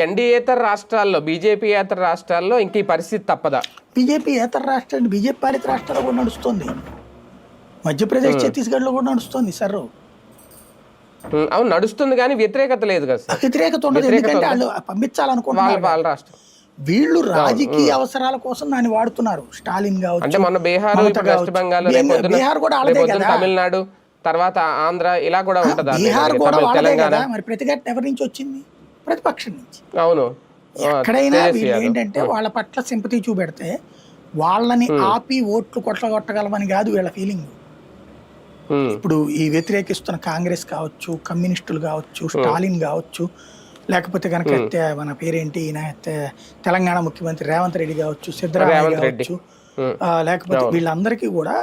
ఎన్డీయేతర రాష్ట్రాల్లో, బీజేపీయేతర రాష్ట్రాల్లో ఇంక ఈ పరిస్థితి తప్పదా? బీజేపీయేతర రాష్ట్రాలు, బీజేపీ పాలిత రాష్ట్రాల్లో కూడా నడుస్తుంది. మధ్యప్రదేశ్, ఛత్తీస్గఢ్లో కూడా నడుస్తుంది సార్. అవును నడుస్తుంది, కానీ వ్యతిరేకత లేదు కదా సార్. వ్యతిరేకత ఉండదు, ఎందుకంటే వాళ్ళు పంపించాలనుకుంటున్నారు. వాళ్ళ రాష్ట్రం వీళ్ళు రాజకీయ అవసరాల కోసం దాన్ని వాడుతున్నారు. స్టాలిన్ కావచ్చు, అంటే మన బీహార్, వెస్ట్ బెంగాల్, బీహార్ కూడా అలాగే కదా, తమిళనాడు, తర్వాత ఆంధ్ర, ఇలా కూడా ఉంటదా? బీహార్ కూడా వాళ్ళదే కదా. మరి ప్రతిఘటన ఎవరి నుంచి వచ్చింది? ప్రతిపక్షం నుంచి. అవును, ఎక్కడైనా వీళ్ళు ఏంటంటే వాళ్ళ పట్ల సింపతి చూపెడితే వాళ్ళని ఆపి ఓట్లు కొట్టగలమని కాదు వీళ్ళ ఫీలింగ్. ఇప్పుడు ఈ వ్యతిరేకిస్తున్న కాంగ్రెస్ కావచ్చు, కమ్యూనిస్టులు కావచ్చు, స్టాలిన్ కావచ్చు, లేకపోతే కనుక మన పేరేంటి తెలంగాణ ముఖ్యమంత్రి రేవంత్ రెడ్డి కావచ్చు, సిద్ధరామయ్య కావచ్చు, లేకపోతే వీళ్ళందరికీ కూడా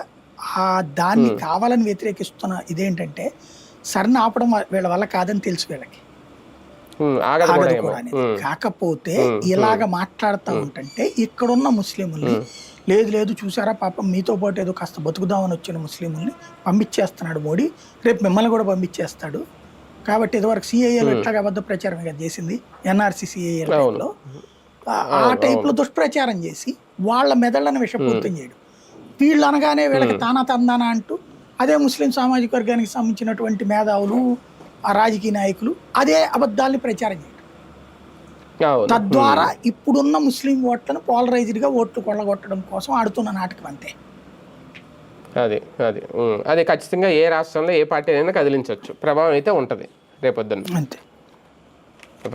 దాన్ని కావాలని వ్యతిరేకిస్తున్న ఇదేంటంటే సరిని ఆపడం వీళ్ళ వల్ల కాదని తెలుసు వీళ్ళకి. ఆగదు కూడా అనేది. కాకపోతే ఇలాగ మాట్లాడుతూ ఉంటుంటే ఇక్కడున్న ముస్లింల్ని లేదు లేదు చూసారా పాపం మీతో పాటు ఏదో కాస్త బతుకుదామని వచ్చిన ముస్లింల్ని పంపించేస్తున్నాడు మోడీ, రేపు మిమ్మల్ని కూడా పంపించేస్తాడు. కాబట్టి ఇదివరకు సిఐఏలో ఇట్లాగా అబద్ధ ప్రచారం కదా చేసింది, ఎన్ఆర్సీ సిఐఏలో ఆ టైప్లో దుష్ప్రచారం చేసి వాళ్ళ మెదళ్ళని విషపూరితం చేయడం. వీళ్ళు అనగానే వీళ్ళకి తానా తందానా అంటూ అదే ముస్లిం సామాజిక వర్గానికి సంబంధించినటువంటి మేధావులు, ఆ రాజకీయ నాయకులు అదే అబద్ధాలని ప్రచారం చేయడం. తద్వారా ఇప్పుడున్న ముస్లిం ఓట్లను పోలరైజ్డ్గా ఓట్లు కొల్లగొట్టడం కోసం ఆడుతున్న నాటకం అంతే. అది ఖచ్చితంగా ఏ రాష్ట్రంలో ఏ పార్టీ అయినా కదిలించవచ్చు, ప్రభావం అయితే ఉంటుంది రేపొద్దున అంతే.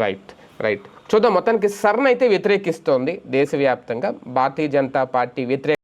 రైట్ చూద్దాం. మొత్తానికి సర్న్ అయితే వ్యతిరేకిస్తోంది దేశవ్యాప్తంగా. భారతీయ జనతా పార్టీ వ్యతిరేక